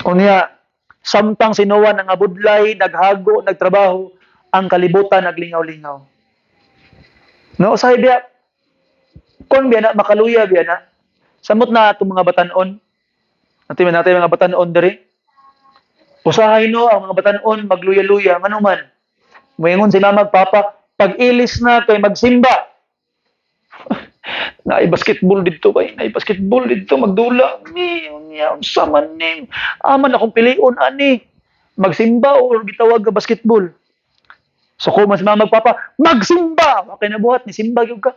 Unya, samtang si Noah nangabudlay, naghago, nagtrabaho, ang kalibutan naglingaw-lingaw. No, usahay biya, kung biya na, makaluya biya na, samot na itong mga batanon, natin mga batanon diri, usahay no, ang mga batanon, magluya-luya, manuman, mayingon si mama, papa, pag-ilis na kay magsimba, basketball dito ba? Basketball dito, magdula, unsa man ni, aman akong pilion, ani, magsimba o gitawag ka basketball. So kung mas magpapa, magsimba! Okay na buhat, ni simba yung ka.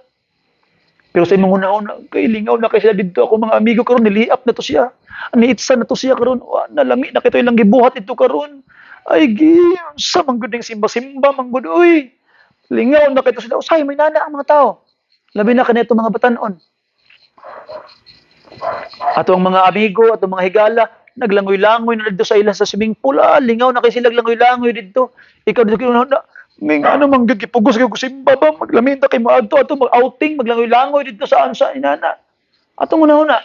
Pero sa imong una-una, kay lingaw na kay sila dito ako mga amigo karon niliap na to siya. Aniitsa na to siya karon. Nalami na kito ilang gibuhat ito karon. Ay sa manggod ng simba-simba manggod uy. Lingaw na kito sila. Usay may nana ang mga tao. Labi na kanito mga batanon. Atong mga amigo, atong mga higala, naglangoy-langoy na dito sa ilang sa swimming pool. Lingaw na kay sila langoy-langoy dito. Ikaw dito na may ano manggod gipugos kay simba ba maglaminta kay mo adto ato mag-outing maglangoy-langoy dito saan sa inana. Atong una-una.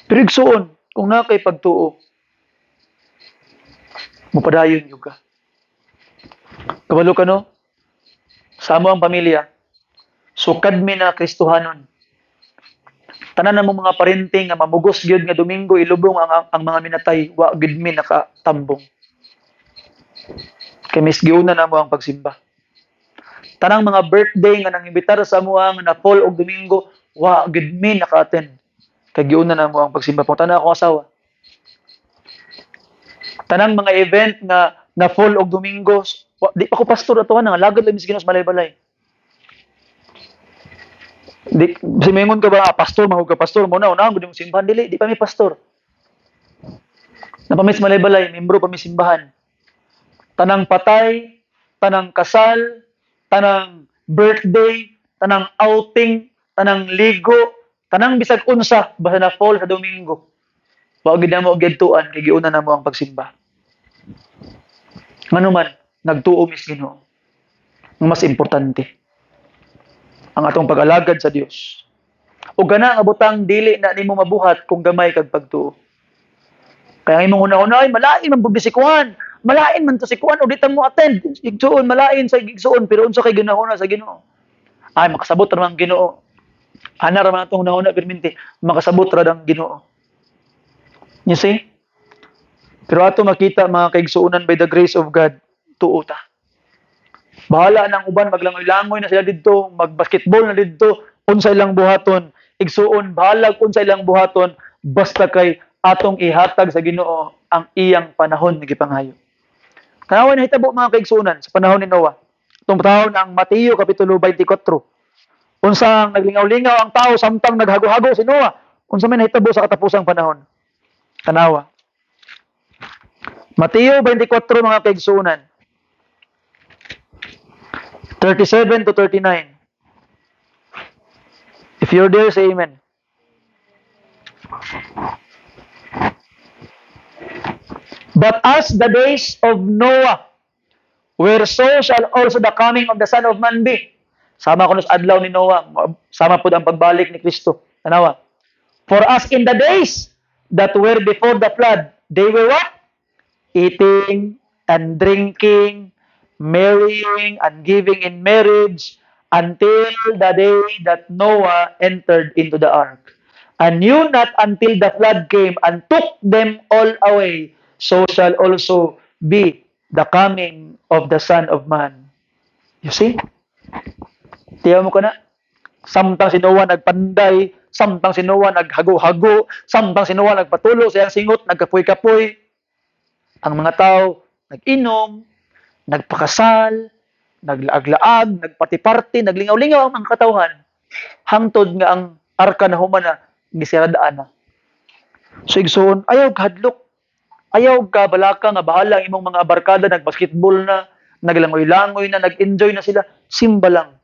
Pirigsoon, kung na kay pagtuo, mupadayon yung ka. Kabalo ka no? Sa amo ang pamilya, sukad mi na Kristohanon. Tanan na mo mga parenting nga mamugos gyud nga Domingo ilubong ang mga minatay, wa gyud mi nakatambong. Kay mis giuna na mo ang pagsimba. Tanang mga birthday nga nangimbitar sa amo nga na fall og Domingo, wa gyud mi naka-attend. Kay giuna na mo ang pagsimba. Punta na ako asawa. Tanang mga event nga na fall og Domingo, di ako pastor ato nga lagad lang mis Ginos balay-balay. Di si mengon ka ba pastor mahug ka pastor mo na una gud yung simbahan dili di pa mi pastor. Napamis malay-balay, membro pa mi simbahan. Tanang patay, tanang kasal, tanang birthday, tanang outing, tanang ligo, tanang bisag unsa basta na fall sa Domingo. Wa gid na mo gidtuan kay giuna na mo ang pagsimba. Ngano man nagtuo mis Ginoo. Ang mas importante ang atong pag-alagad sa Dios. O gana nga butang dili na nimo mabuhat kung gamay kag pagtuo. Kaya ang imong una-una ay malain man pud si Kuan. Malain man to si Kuan o di ta mo attend. Igsuon malain sa igsuon pero unsa kay ginahuna sa Ginoo. Ay makasabot ra man ang Ginoo. Ana ra man atong una perminti makasabot ra ang Ginoo. You see? Pero ato makita mga kaigsuonan by the grace of God, tuo ta. Bahala nang uban maglangoy-langoy na sila didto, magbasketball na didto, unsa ilang buhaton, igsuon bahala unsa ilang buhaton basta kay atong ihatag sa Ginoo ang iyang panahon nga gipangayo. Kanawa na hitabo mga kaigsuonan sa panahon ni Noah. Itong panahon ang Mateo kapitulo 24. Unsang naglingaw-lingaw ang tao samtang naghago-hago si Noah. Unsa man nahitabo sa katapusang panahon. Kanawa. Mateo 24 mga kaigsuonan. 37 to 39. If you're there, say amen. But as the days of Noah were, so shall also the coming of the Son of Man be. Sama ko sa adlaw ni Noah, sama po ang pagbalik ni Kristo. Tanawa. For as in the days that were before the flood, they were what? Eating and drinking, marrying and giving in marriage, until the day that Noah entered into the ark, and knew not until the flood came and took them all away. So shall also be the coming of the Son of Man. You see? Tiyaw mo ka na? Samtang si Noah nagpanday, samtang si Noah naghago-hago, samtang si Noah nagpatulo sa iyang singot, nagkapoy-kapoy, ang mga tao nag-inom, nagpakasal, naglaag-laag, nagparty-party, naglingaw-lingaw ang mga katawhan. Hangtod nga ang arka na humana, gisiradaan na. So igsoon, ayaw kahadlok. Ayaw ka balaka nga bahala ang imong mga barkada, nagbasketball na, naglangoy-langoy na, nag-enjoy na sila. Simba lang.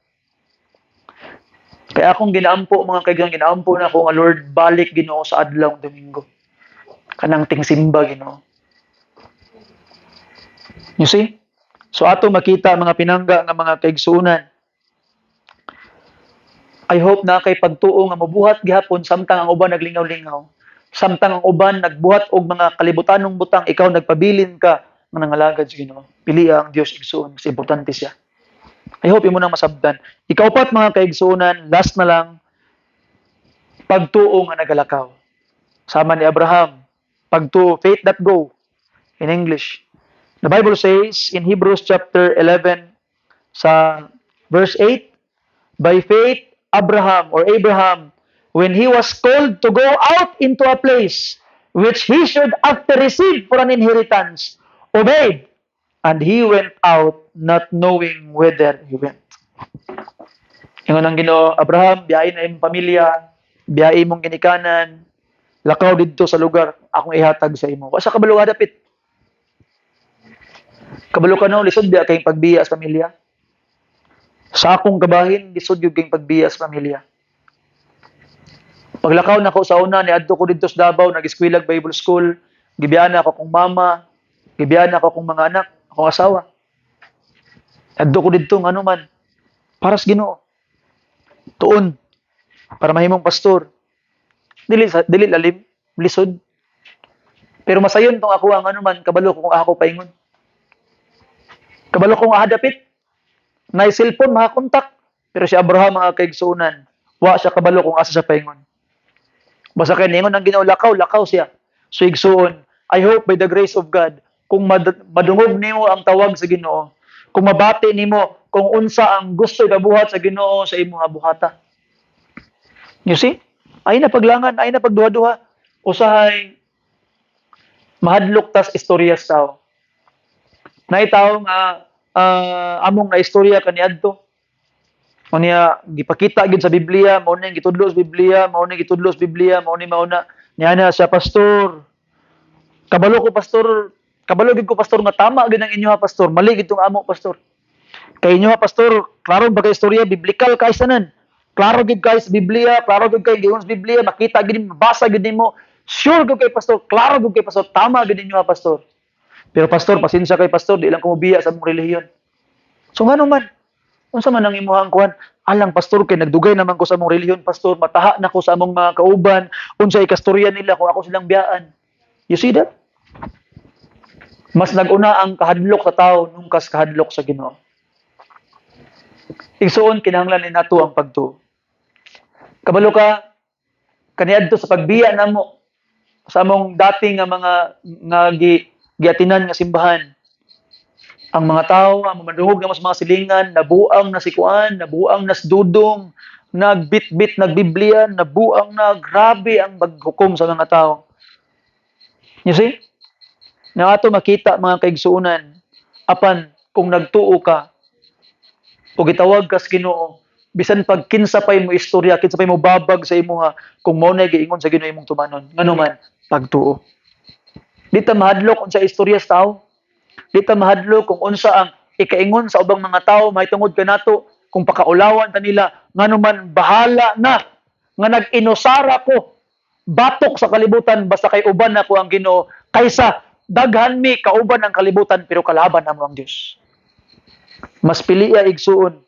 Kaya akong ginaampo, mga kaibigan, ginaampo na ako nga Lord, balik Ginoo sa adlaw Domingo. Kanang ting simba Ginoo. You see? So ato makita mga pinangga nga mga kaigsuonan. I hope na kay pagtuo nga mabuhat gihapon samtang ang uban naglingaw-lingaw. Samtang ang uban nagbuhat og mga kalibutanong butang, ikaw nagpabilin ka nga nangalagad sa Ginoo. Pili ang Dios igsuon, mas importante siya. I hope imo nang masabdan. Ikaw pat mga kaigsuonan, last na lang pagtuo nga nagalakaw. Sama ni Abraham, pagtuo, faith that go in English. The Bible says in Hebrews chapter 11 sa verse 8, by faith Abraham, when he was called to go out into a place which he should after receive for an inheritance, obeyed, and he went out not knowing whither he went. Ingon ang Ginoo, Abraham, biyahe na imong pamilya, biyahe imong ginikanan, lakaw didto sa lugar akong ihatag sa imo. Asa kabalo dapit? Kabalo ka no, lisod biya kayong pagbiya sa pamilya. Sa akong kabahin, lisod yung kayong pagbiya sa pamilya. Paglakaw na ko sa una, niadto ko dito sa Davao, nag-eskwela Bible School, gibiyaan na ako kong mama, gibiyaan na ako kong mga anak, akong asawa. Niadto ko dito, ano man, para sa Ginoo. Tuon, para mahimong pastor. Dili lalim, lisod. Pero masayon tong ako ang ano man, kabalo kung ako paingon. Kabalo kong ahadapit, na cellphone, mga kontak. Pero si Abraham, mga kaigsuunan, wa siya kabalo kung asa siya paingon. Basta kay ningon ang Ginoo lakaw, lakaw siya. So igsuon, I hope by the grace of God, kung madungog nimo ang tawag sa Ginoo, kung mabati nimo kung unsa ang gusto gabuhat sa Ginoo sa imong buhata. You see? Ay na paglangan, ay na pagduha-duha. Usahay mahadlok tas istorya tao. Naitaw nga among na istorya kaniadto. O niya gipakita gid sa Biblia, mao ni gitudlo sa Biblia, mao ni gitudlo sa Biblia, mao ni mauna niya na siya pastor. Kabalo gid ko pastor nga tama gid ang inyo ha pastor, mali gid tong amo pastor. Kay inyo ha pastor, klaro ba kay istorya biblikal kay sanan. Klaro gid kay sa Biblia, klaro gid kay giyon sa Biblia, makita gid mabasa gid nimo. Sure gid kay pastor, klaro gid kay pastor, tama gid inyo ha pastor. Pero pastor, pasensya kay pastor, di lang ko mobiya sa mong relihiyon. So ngano man, unsa man ang imuhang kuan? Alang pastor kay nagdugay naman ko sa mong relihiyon pastor, mataha na ko sa among mga kauban, unsay kastorya nila kung ako silang biyaan. You see that? Mas naguna ang kahadlok sa tao nung kas kahadlok sa Ginoo. Igsuon kinahanglan ni nato ang pagtuo. Kabalo ka kaniadto sa pagbiya namo sa among dating nga mga giatinan nga simbahan. Ang mga tao, ang madungog na mas mga silingan, nabuang na si Kuan, nabuang na si Dudong, nagbitbit, nagbiblia, nabuang na, grabe ang maghukom sa mga tao. You see? Na ato makita mga kaigsuunan, apan kung nagtuo ka, o gitawag ka sa Ginoo, bisan pag kinsa pay mo istorya, kinsa pay mo babag sa imuha, kung mao na giingon sa Ginoo imong tumanon, ngano man pagtuo. Di ta mahadlok unsa istorya sa tao. Di ta mahadlok kung unsa ang ikaingon sa ubang mga tao mahitungod kanato, kung pakaulawan ta nila, ngano man bahala na nga nag-inusara ko batok sa kalibutan basta kay uban nako ang Ginoo kaysa daghan mi kauban ang kalibutan pero kalaban namo ang Dios. Mas piliya igsuon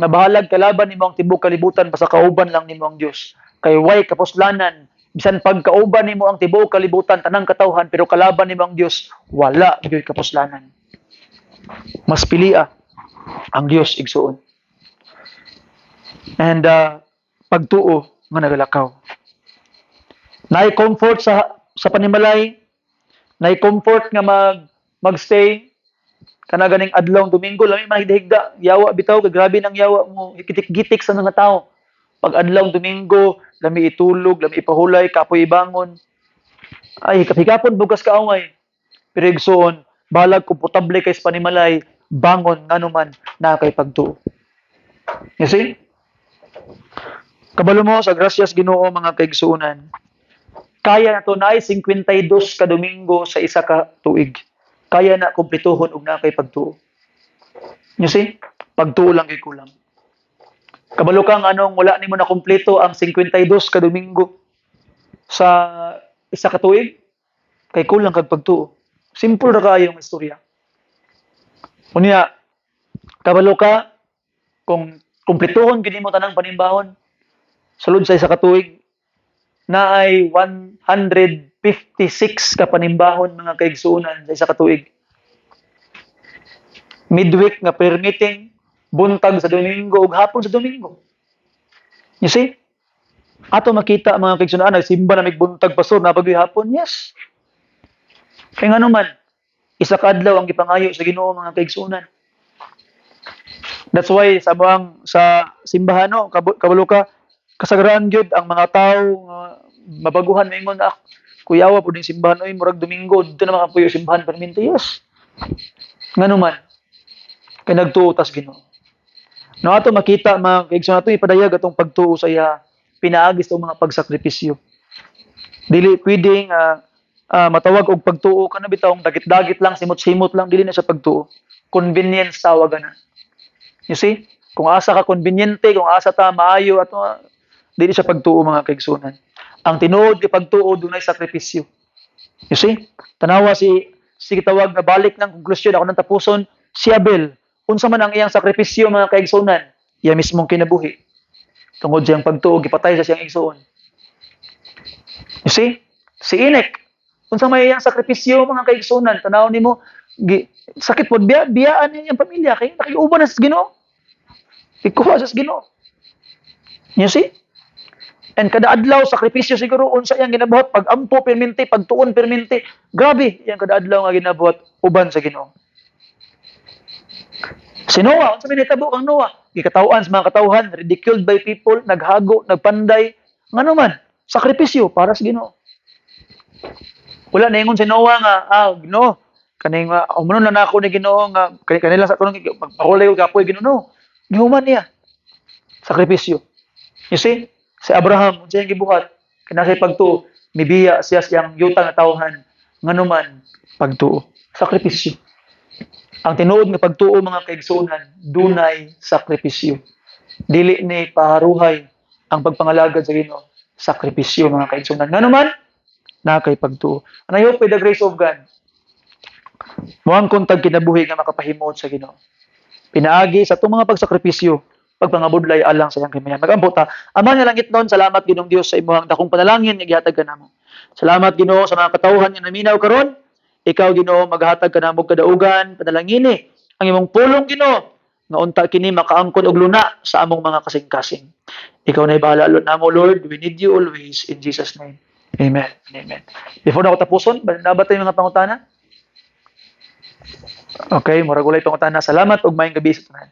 na bahalag kalaban nimo ang tibuok kalibutan basta kauban lang nimo ang Dios. Kay way kapuslanan bisan pag kauban nimo ang tibuok kalibutan tanang katawhan pero kalaban nimo ang Dios, wala gyud kapuslanan. Mas piliya ang Dios igsuon. And pagtuo nga nagalakaw. Nay comfort sa panimalay, nay comfort nga magstay kana ganing adlong Domingo lami mahigda yawa bitaw kay grabe nang yawa mo gitik-gitik sa mga tao. Pag adlong Domingo, lami itulog, lami ipahulay, kapoy ibangon. Ay hikapon bugas kaaway. Pero igsoon, balag komportable kay sa panimalay, bangon nganuman na kay pagtuo. You see? Kabalo mo sa grasyas Ginoo mga kaigsuonan. Kaya na to na 52 ka Domingo sa isa ka tuig. Kaya na kumplituhon og na kay pagtuo. You see? Pagtuo lang kay kulang. Kabalo kang anong wala nimo na kumpleto ang 52 ka Domingo sa isa ka tuig kay kulang kag pagtuo. Simple ra kaayo ang istorya. Unya, kabalo ka kung kumpletuhon gid mo tanang panimbahon sulod sa isa ka tuig na ay 156 ka panimbahon mga kaigsuonan sa isa ka tuig. Midweek nga prayer meeting, buntag sa Domingo ug hapon sa Domingo. You see? Ato makita mga kaigsuonan nagsimba na migbuntag pastor na bagyo hapon. Yes. Kay ngano man isa ka adlaw ang gipangayo sa Ginoo mga kaigsuonan. That's why sa simbahan no, kabalo ka kasagaran gyud ang mga tao mabaguhan maingon kuyawa pud ning simbahan oy murag Domingo dito na makapuyo simbahan perminti. Yes. Ngano man kay nagtuo tas Ginoo. No ato makita mga kaigsuonan nato ipadayag atong pagtuo sa iya pinaagi sa mga pagsakripisyo. Dili pwedeng matawag og pagtuo kana bitawng dagit-dagit lang simot-simot lang dili na sa pagtuo. Convenience tawagan na. You see? Kung asa ka konbinyente, kung asa ta maayo ato dili sa pagtuo mga kaigsuonan. Ang tinuod kay pagtuo dunay sakripisyo. You see? Tanawa si tawag na balik ng konklusyon ako nang tapuson si Abel. Unsa man ang iyang sakripisyo mga kaigsuonan? Iya mismong kinabuhi. Tungod sa iyang pagtuo gipatay sa siyang igsuon. You see? Si Enoch Unsa may iyang sakripisyo mga kaigsunan, tanaw nimo sakit pod biyaan niya ang pamilya kay nakiuban na sa Ginoo. Ikuha sa Ginoo. You see? And kada adlaw sakripisyo siguro unsa iyang ginabuhat pag-ampo perminti, pagtuon perminti. Grabe iyang kada adlaw nga ginabuhat uban sa Ginoo. Si Noah, unsa may nahitabo kang Noah? Gikatawhan sa mga katawhan, ridiculed by people, naghago, nagpanday, ngano man, sakripisyo para sa Ginoo. Wala na ingon si Noah nga, Ginoo, kaning umunon na nako ni Ginoo nga kanila sa kuno magpahulay og kapoy Ginoo. No. Gihuman niya. Sakripisyo. You see? Si Abraham, unsa iyang gibuhat? Kinasay pagtuo, mibiya siya siyang yuta nga tawhan, ngano man pagtuo. Sakripisyo. Ang tinuod nga pagtuo mga kaigsunan, dunay sakripisyo. Dili ni paharuhay ang pagpangalagad sa Ginoo. Sakripisyo mga kaigsunan. Ngano man na kay pagtuo. And I hope by the grace of God, muang kuntag kinabuhi nga makapahimot sa Ginoo. Pinaagi sa itong mga pagsakripisyo, pagpangabudlay alang sa iyang kamayan. Mag-ampo ta. Ama nga langit noon, salamat Ginoong Dios sa imong dakong panalangin nga gihatag kanamo. Salamat Ginoo sa mga katawhan nga naminaw karon. Ikaw Ginoo maghatag kanamo kadaugan, panalangini ang imong pulong Ginoo nga unta kini makaangkon og luna sa among mga kasing-kasing. Ikaw na bahala namo Lord. We need you always in Jesus name. Amen. Amen. Before na ako tapuson, nabatay mga pangutana? Okay, murag walay pangutana. Salamat ug maayong gabi sa tanan.